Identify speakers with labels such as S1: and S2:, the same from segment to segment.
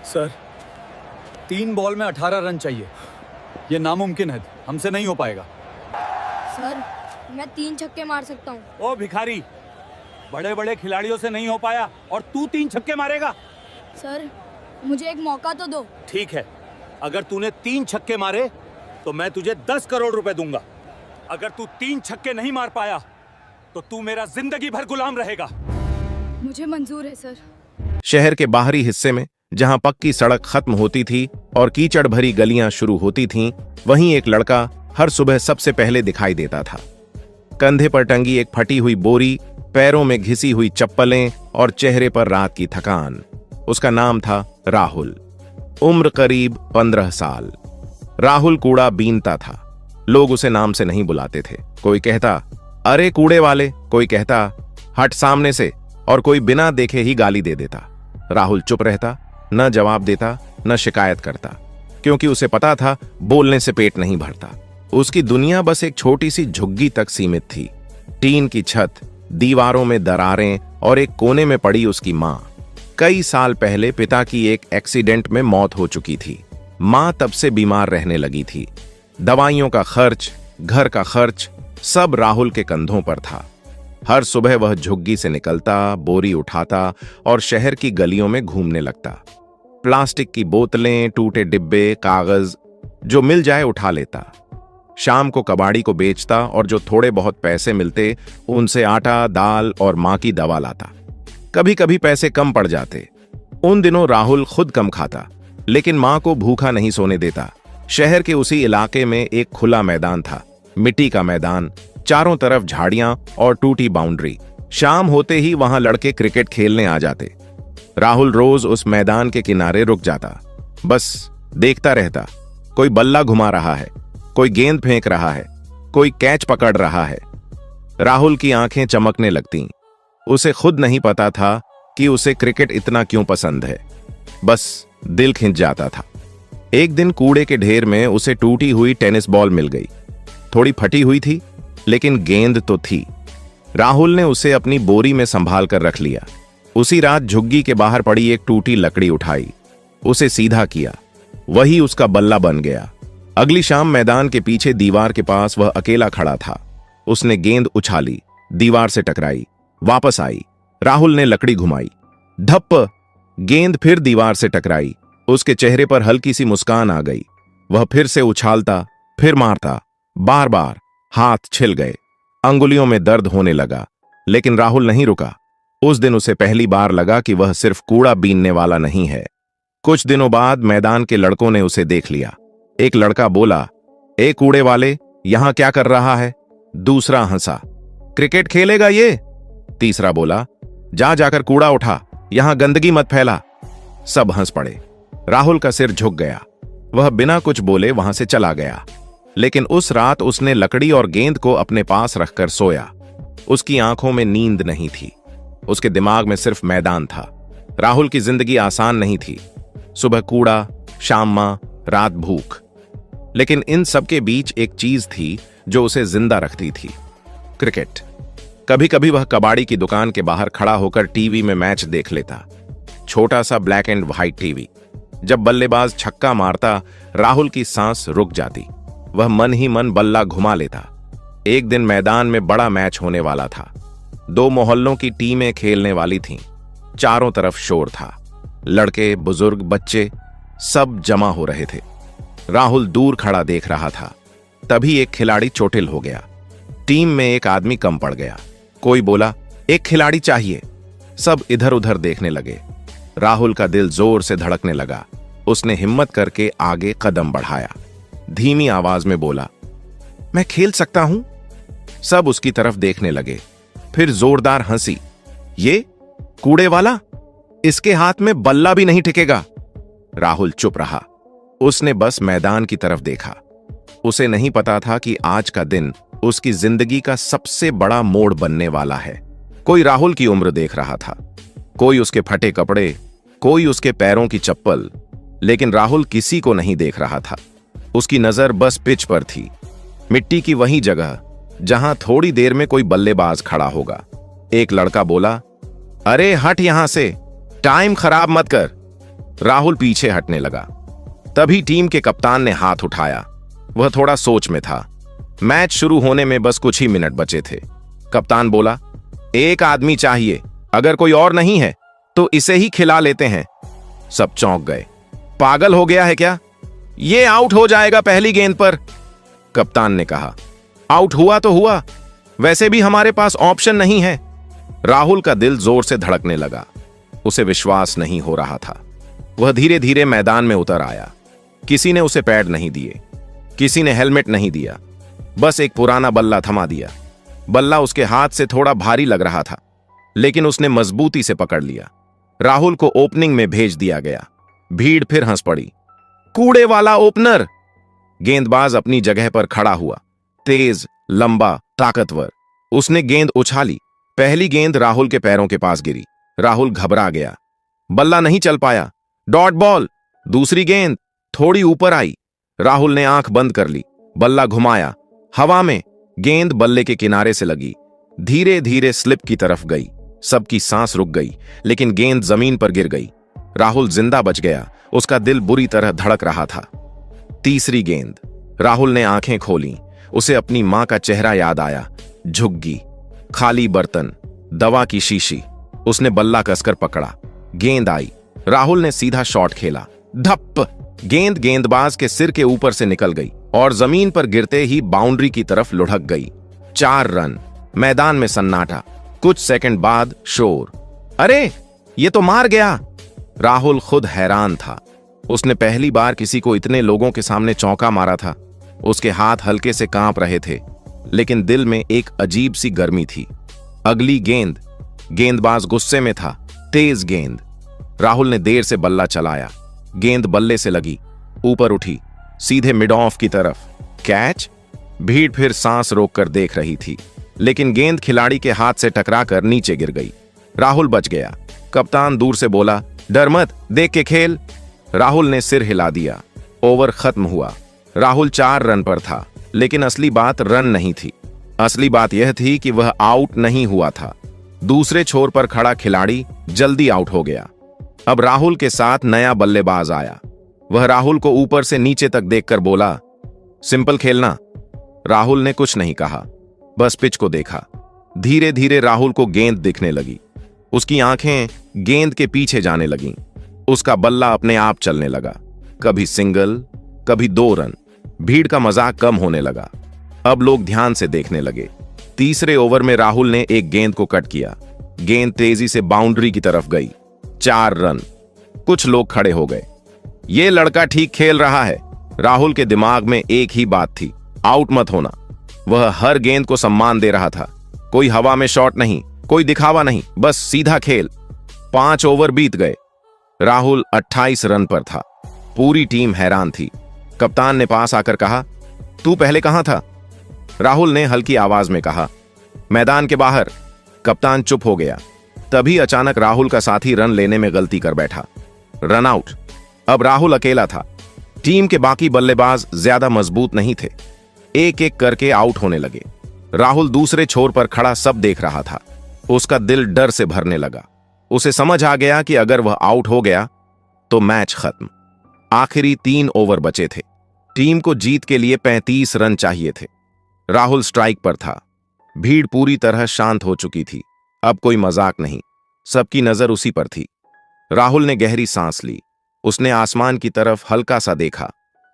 S1: Sir 3 ball में 18 run चाहिए। ये नामुमकिन है, हमसे नहीं हो पाएगा।
S2: सर मैं 3 छक्के मार सकता हूँ।
S3: ओ भिखारी, बड़े बड़े खिलाड़ियों से नहीं हो पाया और तू 3 छक्के मारेगा?
S2: सर मुझे एक मौका तो दो।
S3: ठीक है, अगर तूने 3 छक्के मारे तो मैं तुझे 10 करोड़ रुपए दूंगा। अगर तू 3 छक्के नहीं मार पाया तो तू मेरा जिंदगी भर गुलाम रहेगा।
S2: मुझे मंजूर है सर।
S4: शहर के बाहरी हिस्से में जहां पक्की सड़क खत्म होती थी और कीचड़ भरी गलियां शुरू होती थीं, वहीं एक लड़का हर सुबह सबसे पहले दिखाई देता था। कंधे पर टंगी एक फटी हुई बोरी, पैरों में घिसी हुई चप्पलें और चेहरे पर रात की थकान। उसका नाम था राहुल। उम्र करीब 15 साल। राहुल कूड़ा बीनता था। लोग उसे नाम से नहीं बुलाते थे। कोई कहता अरे कूड़े वाले, कोई कहता हट सामने से, और कोई बिना देखे ही गाली दे देता। राहुल चुप रहता, न जवाब देता न शिकायत करता, क्योंकि उसे पता था बोलने से पेट नहीं भरता। उसकी दुनिया बस एक छोटी सी झुग्गी तक सीमित थी। टीन की छत, दीवारों में दरारें और एक कोने में पड़ी उसकी मां। कई साल पहले पिता की एक एक्सीडेंट में मौत हो चुकी थी। मां तब से बीमार रहने लगी थी। दवाइयों का खर्च, घर का खर्च सब राहुल के कंधों पर था। हर सुबह वह झुग्गी से निकलता, बोरी उठाता और शहर की गलियों में घूमने लगता। प्लास्टिक की बोतलें, टूटे डिब्बे, कागज जो मिल जाए उठा लेता। शाम को कबाड़ी को बेचता और जो थोड़े बहुत पैसे मिलते उनसे आटा, दाल और मां की दवा लाता। कभी कभी पैसे कम पड़ जाते। उन दिनों राहुल खुद कम खाता, लेकिन मां को भूखा नहीं सोने देता। शहर के उसी इलाके में एक खुला मैदान था, मिट्टी का मैदान, चारों तरफ झाड़ियां और टूटी बाउंड्री। शाम होते ही वहां लड़के क्रिकेट खेलने आ जाते। राहुल रोज उस मैदान के किनारे रुक जाता, बस देखता रहता। कोई बल्ला घुमा रहा है, कोई गेंद फेंक रहा है, कोई कैच पकड़ रहा है। राहुल की आंखें चमकने लगतीं। उसे खुद नहीं पता था कि उसे क्रिकेट इतना क्यों पसंद है, बस दिल खिंच जाता था। एक दिन कूड़े के ढेर में उसे टूटी हुई टेनिस बॉल मिल गई। थोड़ी फटी हुई थी, लेकिन गेंद तो थी। राहुल ने उसे अपनी बोरी में संभाल कर रख लिया। उसी रात झुग्गी के बाहर पड़ी एक टूटी लकड़ी उठाई, उसे सीधा किया। वही उसका बल्ला बन गया। अगली शाम मैदान के पीछे दीवार के पास वह अकेला खड़ा था। उसने गेंद उछाली, दीवार से टकराई, वापस आई। राहुल ने लकड़ी घुमाई, धप्प, गेंद फिर दीवार से टकराई। उसके चेहरे पर हल्की सी मुस्कान आ गई। वह फिर से उछालता, फिर मारता, बार बार। हाथ छिल गए, अंगुलियों में दर्द होने लगा, लेकिन राहुल नहीं रुका। उस दिन उसे पहली बार लगा कि वह सिर्फ कूड़ा बीनने वाला नहीं है। कुछ दिनों बाद मैदान के लड़कों ने उसे देख लिया। एक लड़का बोला, ए कूड़े वाले, यहां क्या कर रहा है? दूसरा हंसा, क्रिकेट खेलेगा ये? तीसरा बोला, जा जाकर कूड़ा उठा, यहां गंदगी मत फैला। सब हंस पड़े। राहुल का सिर झुक गया। वह बिना कुछ बोले वहां से चला गया। लेकिन उस रात उसने लकड़ी और गेंद को अपने पास रखकर सोया। उसकी आंखों में नींद नहीं थी, उसके दिमाग में सिर्फ मैदान था। राहुल की जिंदगी आसान नहीं थी। सुबह कूड़ा, शाम मां, रात भूख। लेकिन इन सब के बीच एक चीज थी जो उसे जिंदा रखती थी, क्रिकेट। कभी कभी वह कबाड़ी की दुकान के बाहर खड़ा होकर टीवी में मैच देख लेता। छोटा सा ब्लैक एंड व्हाइट टीवी। जब बल्लेबाज छक्का मारता, राहुल की सांस रुक जाती। वह मन ही मन बल्ला घुमा लेता। एक दिन मैदान में बड़ा मैच होने वाला था। 2 मोहल्लों की टीमें खेलने वाली थीं। चारों तरफ शोर था। लड़के, बुजुर्ग, बच्चे सब जमा हो रहे थे। राहुल दूर खड़ा देख रहा था। तभी एक खिलाड़ी चोटिल हो गया। टीम में एक आदमी कम पड़ गया। कोई बोला, एक खिलाड़ी चाहिए। सब इधर उधर देखने लगे। राहुल का दिल जोर से धड़कने लगा। उसने हिम्मत करके आगे कदम बढ़ाया। धीमी आवाज में बोला, मैं खेल सकता हूं? सब उसकी तरफ देखने लगे। फिर जोरदार हंसी। ये कूड़े वाला, इसके हाथ में बल्ला भी नहीं टिकेगा। राहुल चुप रहा। उसने बस मैदान की तरफ देखा। उसे नहीं पता था कि आज का दिन उसकी जिंदगी का सबसे बड़ा मोड़ बनने वाला है। कोई राहुल की उम्र देख रहा था, कोई उसके फटे कपड़े, कोई उसके पैरों की चप्पल, लेकिन राहुल किसी को नहीं देख रहा था। उसकी नजर बस पिच पर थी, मिट्टी की वही जगह जहां थोड़ी देर में कोई बल्लेबाज खड़ा होगा। एक लड़का बोला, अरे हट यहां से, टाइम खराब मत कर। राहुल पीछे हटने लगा। तभी टीम के कप्तान ने हाथ उठाया। वह थोड़ा सोच में था। मैच शुरू होने में बस कुछ ही मिनट बचे थे। कप्तान बोला, एक आदमी चाहिए, अगर कोई और नहीं है तो इसे ही खिला लेते हैं। सब चौंक गए। पागल हो गया है क्या? ये आउट हो जाएगा पहली गेंद पर। कप्तान ने कहा, आउट हुआ तो हुआ, वैसे भी हमारे पास ऑप्शन नहीं है। राहुल का दिल जोर से धड़कने लगा। उसे विश्वास नहीं हो रहा था। वह धीरे धीरे मैदान में उतर आया। किसी ने उसे पैड नहीं दिए, किसी ने हेलमेट नहीं दिया, बस एक पुराना बल्ला थमा दिया। बल्ला उसके हाथ से थोड़ा भारी लग रहा था, लेकिन उसने मजबूती से पकड़ लिया। राहुल को ओपनिंग में भेज दिया गया। भीड़ फिर हंस पड़ी। कूड़े वाला ओपनर! गेंदबाज अपनी जगह पर खड़ा हुआ, तेज, लंबा, ताकतवर। उसने गेंद उछाली। पहली गेंद राहुल के पैरों के पास गिरी। राहुल घबरा गया। बल्ला नहीं चल पाया। Dot ball. दूसरी गेंद थोड़ी ऊपर आई। राहुल ने आंख बंद कर ली। बल्ला घुमाया। हवा में गेंद बल्ले के किनारे से लगी, धीरे धीरे स्लिप की तरफ गई। सबकी सांस रुक गई, लेकिन गेंद जमीन पर गिर गई। राहुल जिंदा बच गया। उसका दिल बुरी तरह धड़क रहा था। तीसरी गेंद। राहुल ने आंखें खोली। उसे अपनी मां का चेहरा याद आया। झुग्गी, खाली बर्तन, दवा की शीशी। उसने बल्ला कसकर पकड़ा। गेंद आई। राहुल ने सीधा शॉट खेला। धप! गेंद गेंदबाज के सिर के ऊपर से निकल गई और जमीन पर गिरते ही बाउंड्री की तरफ लुढ़क गई। 4 रन। मैदान में सन्नाटा। कुछ सेकंड बाद शोर। अरे, ये तो मार गया! राहुल खुद हैरान था। उसने पहली बार किसी को इतने लोगों के सामने चौका मारा था। उसके हाथ हल्के से कांप रहे थे, लेकिन दिल में एक अजीब सी गर्मी थी। अगली गेंद। गेंदबाज गुस्से में था। तेज गेंद। राहुल ने देर से बल्ला चलाया। गेंद बल्ले से लगी, ऊपर उठी, सीधे मिड ऑफ की तरफ। कैच! भीड़ फिर सांस रोककर देख रही थी, लेकिन गेंद खिलाड़ी के हाथ से टकराकर नीचे गिर गई। राहुल बच गया। कप्तान दूर से बोला, डर मत, देख के खेल। राहुल ने सिर हिला दिया। ओवर खत्म हुआ। राहुल 4 रन पर था, लेकिन असली बात रन नहीं थी। असली बात यह थी कि वह आउट नहीं हुआ था। दूसरे छोर पर खड़ा खिलाड़ी जल्दी आउट हो गया। अब राहुल के साथ नया बल्लेबाज आया। वह राहुल को ऊपर से नीचे तक देखकर बोला, सिंपल खेलना। राहुल ने कुछ नहीं कहा, बस पिच को देखा। धीरे धीरे राहुल को गेंद दिखने लगी। उसकी आंखें गेंद के पीछे जाने लगीं। उसका बल्ला अपने आप चलने लगा, कभी सिंगल, कभी 2 रन। भीड़ का मजाक कम होने लगा। अब लोग ध्यान से देखने लगे। तीसरे ओवर में राहुल ने एक गेंद को कट किया। गेंद तेजी से बाउंड्री की तरफ गई। 4 रन। कुछ लोग खड़े हो गए। यह लड़का ठीक खेल रहा है। राहुल के दिमाग में एक ही बात थी, आउट मत होना। वह हर गेंद को सम्मान दे रहा था। कोई हवा में शॉट नहीं, कोई दिखावा नहीं, बस सीधा खेल। 5 ओवर बीत गए। राहुल 28 रन पर था। पूरी टीम हैरान थी। कप्तान ने पास आकर कहा, तू पहले कहां था? राहुल ने हल्की आवाज में कहा, मैदान के बाहर। कप्तान चुप हो गया। तभी अचानक राहुल का साथी रन लेने में गलती कर बैठा। Run out. अब राहुल अकेला था। टीम के बाकी बल्लेबाज ज्यादा मजबूत नहीं थे। एक एक करके आउट होने लगे। राहुल दूसरे छोर पर खड़ा सब देख रहा था। उसका दिल डर से भरने लगा। उसे समझ आ गया कि अगर वह आउट हो गया तो मैच खत्म। आखिरी 3 ओवर बचे थे। टीम को जीत के लिए 35 रन चाहिए थे। राहुल स्ट्राइक पर था। भीड़ पूरी तरह शांत हो चुकी थी। अब कोई मजाक नहीं, सबकी नजर उसी पर थी। राहुल ने गहरी सांस ली। उसने आसमान की तरफ हल्का सा देखा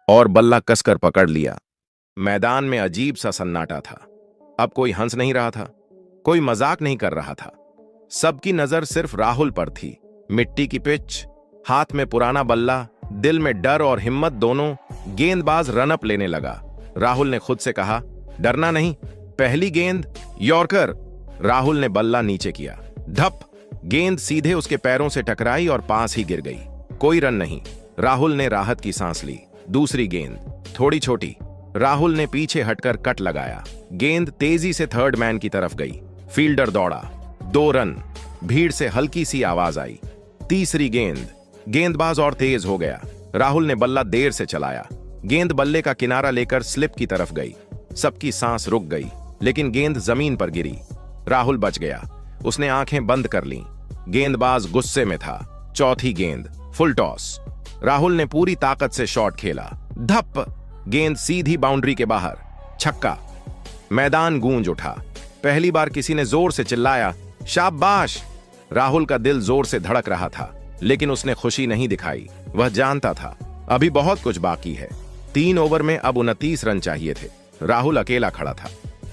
S4: और बल्ला कसकर पकड़ लिया। मैदान में अजीब सा सन्नाटा था। अब कोई हंस नहीं रहा था, कोई मजाक नहीं कर रहा था। सबकी नजर सिर्फ राहुल पर थी। मिट्टी की पिच, हाथ में पुराना बल्ला, दिल में डर और हिम्मत दोनों। गेंदबाज रनअप लेने लगा। राहुल ने खुद से कहा, डरना नहीं, पहली गेंद यॉर्कर। राहुल ने बल्ला नीचे किया। धप! गेंद सीधे उसके पैरों से टकराई और पास ही गिर गई। कोई रन नहीं। राहुल ने राहत की सांस ली। दूसरी गेंद थोड़ी छोटी। राहुल ने पीछे हटकर कट लगाया। गेंद तेजी से थर्ड मैन की तरफ गई। फील्डर दौड़ा। 2 रन। भीड़ से हल्की सी आवाज आई। तीसरी गेंद। गेंदबाज और तेज हो गया। राहुल ने बल्ला देर से चलाया। गेंद बल्ले का किनारा लेकर स्लिप की तरफ गई। सबकी सांस रुक गई, लेकिन गेंद जमीन पर गिरी। राहुल बच गया। उसने आंखें बंद कर लीं। गेंदबाज गुस्से में था। चौथी गेंद। Full toss. राहुल ने पूरी ताकत से शॉट खेला। धप, गेंद सीधी बाउंड्री के बाहर। छक्का। मैदान गूंज उठा। पहली बार किसी ने जोर से चिल्लाया, शाबाश। राहुल का दिल जोर से धड़क रहा था, लेकिन उसने खुशी नहीं दिखाई। वह जानता था अभी बहुत कुछ बाकी है। 3 ओवर में अब 29 रन चाहिए थे। राहुल अकेला खड़ा था।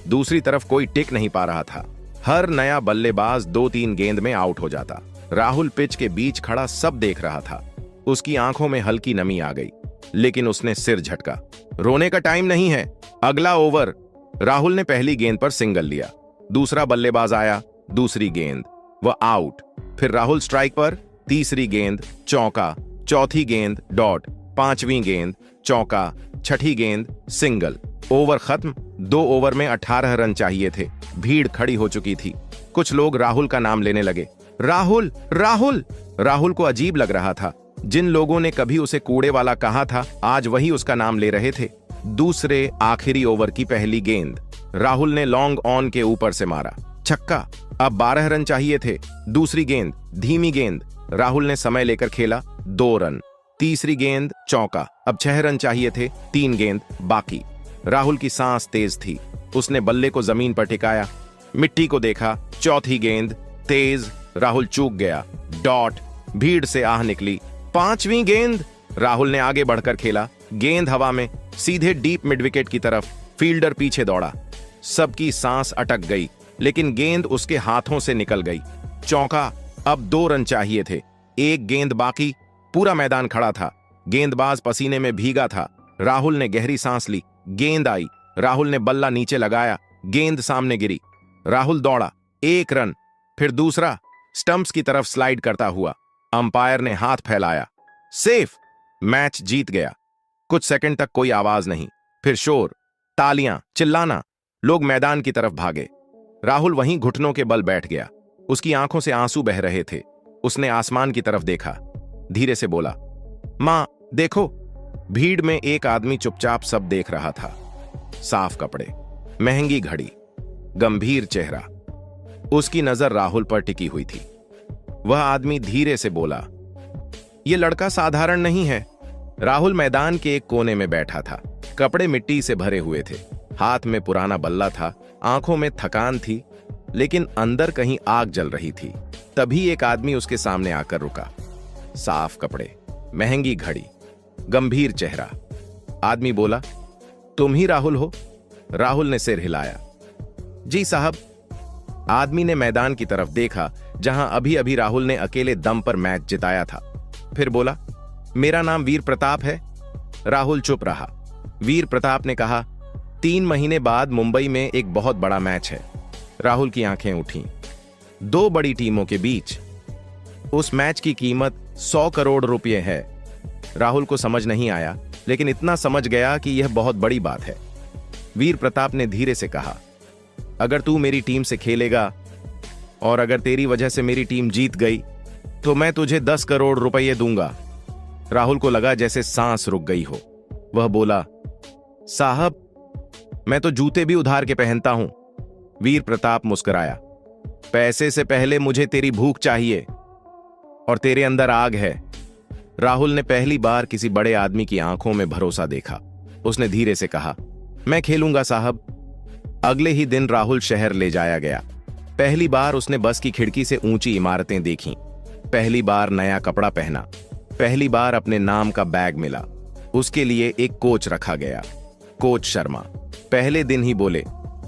S4: दूसरी तरफ कोई टिक नहीं पा रहा था। हर नया बल्लेबाज 2-3 गेंद में आउट हो जाता। राहुल पिच के बीच खड़ा सब देख रहा था। उसकी आंखों में हल्की नमी आ गई, लेकिन उसने सिर झटका। रोने का टाइम नहीं है, अगला ओवर। राहुल ने पहली गेंद पर सिंगल लिया। दूसरा बल्लेबाज आया, दूसरी गेंद, वह आउट। फिर राहुल स्ट्राइक पर। तीसरी गेंद चौका, चौथी गेंद डॉट, पांचवी गेंद चौका, छठी गेंद सिंगल। ओवर खत्म। 2 ओवर में 18 रन चाहिए थे। भीड़ खड़ी हो चुकी थी। कुछ लोग राहुल का नाम लेने लगे। राहुल, राहुल। राहुल को अजीब लग रहा था। जिन लोगों ने कभी उसे कूड़े वाला कहा था, आज वही उसका नाम ले रहे थे। दूसरे आखिरी ओवर की पहली गेंद राहुल ने लॉन्ग ऑन के ऊपर से मारा। छक्का। अब 12 रन चाहिए थे। दूसरी गेंद धीमी गेंद। राहुल ने समय लेकर खेला। 2 रन। तीसरी गेंद चौका। अब 6 रन चाहिए थे। 3 गेंद बाकी। राहुल की सांस तेज थी। उसने बल्ले को जमीन पर टिकाया, मिट्टी को देखा। चौथी गेंद तेज। राहुल चूक गया। डॉट। भीड़ से आह निकली। पांचवी गेंद। राहुल ने आगे बढ़कर खेला। गेंद हवा में, सीधे डीप मिड विकेट की तरफ। फील्डर पीछे दौड़ा। सबकी सांस अटक गई, लेकिन गेंद उसके हाथों से निकल गई। चौका। अब 2 रन चाहिए थे। 1 गेंद बाकी। पूरा मैदान खड़ा था। गेंदबाज पसीने में भीगा था। राहुल ने गहरी सांस ली। गेंद आई। राहुल ने बल्ला नीचे लगाया। गेंद सामने गिरी। राहुल दौड़ा। 1 रन। फिर दूसरा। स्टंप्स की तरफ स्लाइड करता हुआ। अंपायर ने हाथ फैलाया। सेफ। मैच जीत गया। कुछ सेकंड तक कोई आवाज नहीं। फिर शोर, तालियां, चिल्लाना। लोग मैदान की तरफ भागे। राहुल वहीं घुटनों के बल बैठ गया। उसकी आंखों से आंसू बह रहे थे। उसने आसमान की तरफ देखा। धीरे से बोला, मां देखो। भीड़ में एक आदमी चुपचाप सब देख रहा था। साफ कपड़े, महंगी घड़ी, गंभीर चेहरा। उसकी नजर राहुल पर टिकी हुई थी। वह आदमी धीरे से बोला, यह लड़का साधारण नहीं है। राहुल मैदान के एक कोने में बैठा था। कपड़े मिट्टी से भरे हुए थे। हाथ में पुराना बल्ला था। आंखों में थकान थी, लेकिन अंदर कहीं आग जल रही थी। तभी एक आदमी उसके सामने आकर रुका। साफ कपड़े, महंगी घड़ी, गंभीर चेहरा। आदमी बोला, तुम ही राहुल हो? राहुल ने सिर हिलाया। जी साहब। आदमी ने मैदान की तरफ देखा, जहां अभी अभी राहुल ने अकेले दम पर मैच जिताया था। फिर बोला, मेरा नाम वीर प्रताप है। राहुल चुप रहा। वीर प्रताप ने कहा, 3 महीने बाद मुंबई में एक बहुत बड़ा मैच है। राहुल की आंखें उठी। 2 बड़ी टीमों के बीच। उस मैच की कीमत 100 करोड़ रुपए है। राहुल को समझ नहीं आया, लेकिन इतना समझ गया कि यह बहुत बड़ी बात है। वीर प्रताप ने धीरे से कहा, अगर तू मेरी टीम से खेलेगा और अगर तेरी वजह से मेरी टीम जीत गई तो मैं तुझे 10 करोड़ रुपए दूंगा। राहुल को लगा जैसे सांस रुक गई हो। वह बोला, साहब मैं तो जूते भी उधार के पहनता हूं। वीर प्रताप मुस्कुराया, पैसे से पहले मुझे तेरी भूख चाहिए और तेरे अंदर आग है। राहुल ने पहली बार किसी बड़े आदमी की आंखों में भरोसा देखा। उसने धीरे से कहा, मैं खेलूंगा साहब। अगले ही दिन राहुल शहर ले जाया गया। पहली बार उसने बस की खिड़की से ऊंची इमारतें देखीं। पहली बार नया कपड़ा पहना। पहली बार अपने नाम का बैग मिला। उसके लिए एक कोच रखा गया, कोच शर्मा। पहले दिन ही बोले,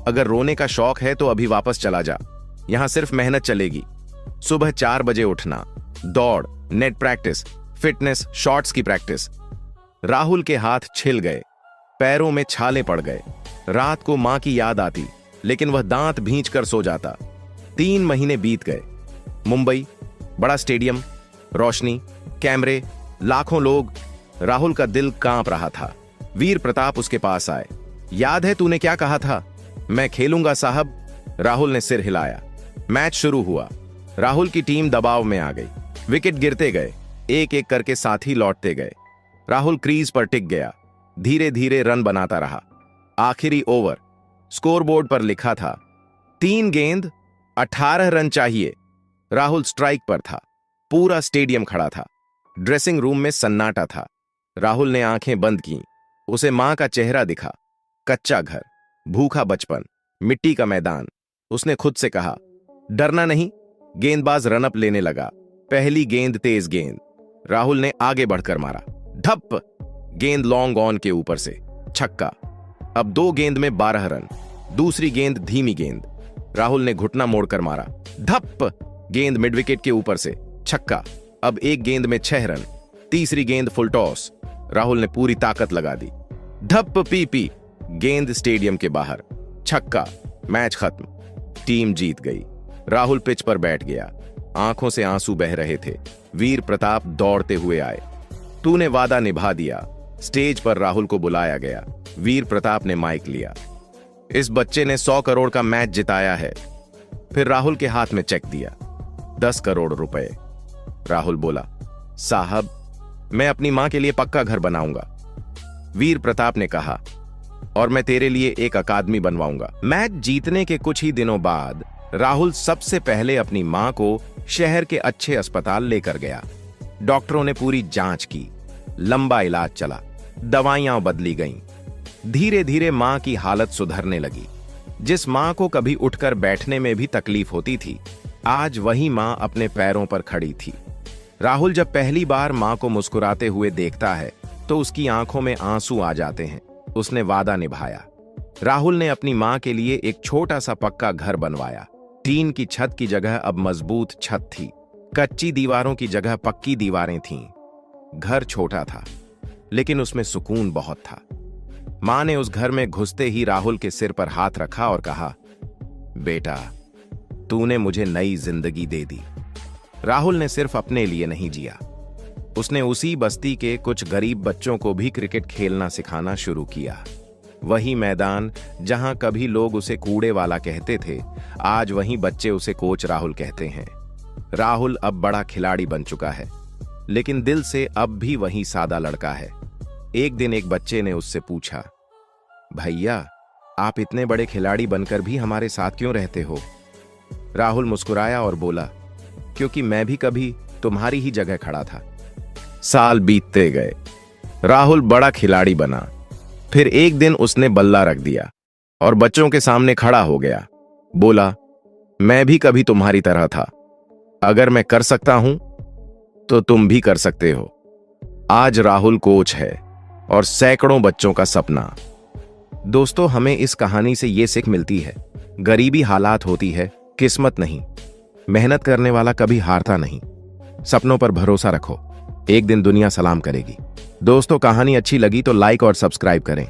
S4: अगर रोने का शौक है तो अभी वापस चला जा, यहां सिर्फ मेहनत चलेगी। सुबह 4 बजे उठना, दौड़, नेट प्रैक्टिस, फिटनेस, शॉट्स की प्रैक्टिस। राहुल के हाथ छिल गए, पैरों में छाले पड़ गए। रात को मां की याद आती, लेकिन वह दांत भींच कर सो जाता। 3 महीने बीत गए। मुंबई, बड़ा स्टेडियम, रोशनी, कैमरे, लाखों लोग। राहुल का दिल कांप रहा था। वीर प्रताप उसके पास आए। याद है तूने क्या कहा था? मैं खेलूंगा साहब। राहुल ने सिर हिलाया। मैच शुरू हुआ। राहुल की टीम दबाव में आ गई। विकेट गिरते गए। एक एक करके साथी लौटते गए। राहुल क्रीज पर टिक गया। धीरे धीरे रन बनाता रहा। आखिरी ओवर। स्कोरबोर्ड पर लिखा था, 3 गेंद 18 रन चाहिए। राहुल स्ट्राइक पर था। पूरा स्टेडियम खड़ा था। ड्रेसिंग रूम में सन्नाटा था। राहुल ने आंखें बंद की। उसे मां का चेहरा दिखा। कच्चा घर, भूखा बचपन, मिट्टी का मैदान। उसने खुद से कहा, डरना नहीं। गेंदबाज रनअप लेने लगा। पहली गेंद तेज गेंद। राहुल ने आगे बढ़कर मारा। धप! गेंद लॉन्ग ऑन के ऊपर से छक्का। अब 2 गेंद में 12 रन। दूसरी गेंद धीमी गेंद। राहुल ने घुटना मोड़कर मारा। धप! गेंद मिड विकेट के ऊपर से छक्का। अब 1 गेंद में 6 रन। तीसरी गेंद फुल टॉस। राहुल ने पूरी ताकत लगा दी। धप पीपी! गेंद स्टेडियम के बाहर छक्का। मैच खत्म। टीम जीत गई। राहुल पिच पर बैठ गया। आंखों से आंसू बह रहे थे। वीर प्रताप दौड़ते हुए आए। तूने वादा निभा दिया। स्टेज पर राहुल को बुलाया गया। वीर प्रताप ने माइक लिया। इस बच्चे ने 100 करोड़ का मैच जिताया है। फिर राहुल के हाथ में चेक दिया। 10 करोड़ रुपए। राहुल बोला, साहब, मैं अपनी मां के लिए पक्का घर बनाऊंगा। वीर प्रताप ने कहा, और मैं तेरे लिए एक अकादमी बनवाऊंगा। मैच जीतने के कुछ ही दिनों बाद राहुल सबसे पहले अपनी मां को शहर के अच्छे अस्पताल लेकर गया। डॉक्टरों ने पूरी जांच की। लंबा इलाज चला। दवाइयां बदली गईं। धीरे धीरे मां की हालत सुधरने लगी। जिस मां को कभी उठकर बैठने में भी तकलीफ होती थी, आज वही मां अपने पैरों पर खड़ी थी। राहुल जब पहली बार मां को मुस्कुराते हुए देखता है तो उसकी आंखों में आंसू आ जाते हैं। उसने वादा निभाया। राहुल ने अपनी मां के लिए एक छोटा सा पक्का घर बनवाया। टीन की छत की जगह अब मजबूत छत थी। कच्ची दीवारों की जगह पक्की दीवारें थीं। घर छोटा था, लेकिन उसमें सुकून बहुत था। मां ने उस घर में घुसते ही राहुल के सिर पर हाथ रखा और कहा, बेटा, तूने मुझे नई जिंदगी दे दी। राहुल ने सिर्फ अपने लिए नहीं जिया। उसने उसी बस्ती के कुछ गरीब बच्चों को भी क्रिकेट खेलना सिखाना शुरू किया। वही मैदान जहां कभी लोग उसे कूड़े वाला कहते थे, आज वहीं बच्चे उसे कोच राहुल कहते हैं। राहुल अब बड़ा खिलाड़ी बन चुका है, लेकिन दिल से अब भी वही सादा लड़का है। एक दिन एक बच्चे ने उससे पूछा, भैया, आप इतने बड़े खिलाड़ी बनकर भी हमारे साथ क्यों रहते हो? राहुल मुस्कुराया और बोला, क्योंकि मैं भी कभी तुम्हारी ही जगह खड़ा था। साल बीतते गए। राहुल बड़ा खिलाड़ी बना। फिर एक दिन उसने बल्ला रख दिया और बच्चों के सामने खड़ा हो गया। बोला, मैं भी कभी तुम्हारी तरह था। अगर मैं कर सकता हूं तो तुम भी कर सकते हो। आज राहुल कोच है और सैकड़ों बच्चों का सपना। दोस्तों, हमें इस कहानी से यह सीख मिलती है, गरीबी हालात होती है, किस्मत नहीं। मेहनत करने वाला कभी हारता नहीं। सपनों पर भरोसा रखो, एक दिन दुनिया सलाम करेगी। दोस्तों, कहानी अच्छी लगी तो लाइक और सब्सक्राइब करें।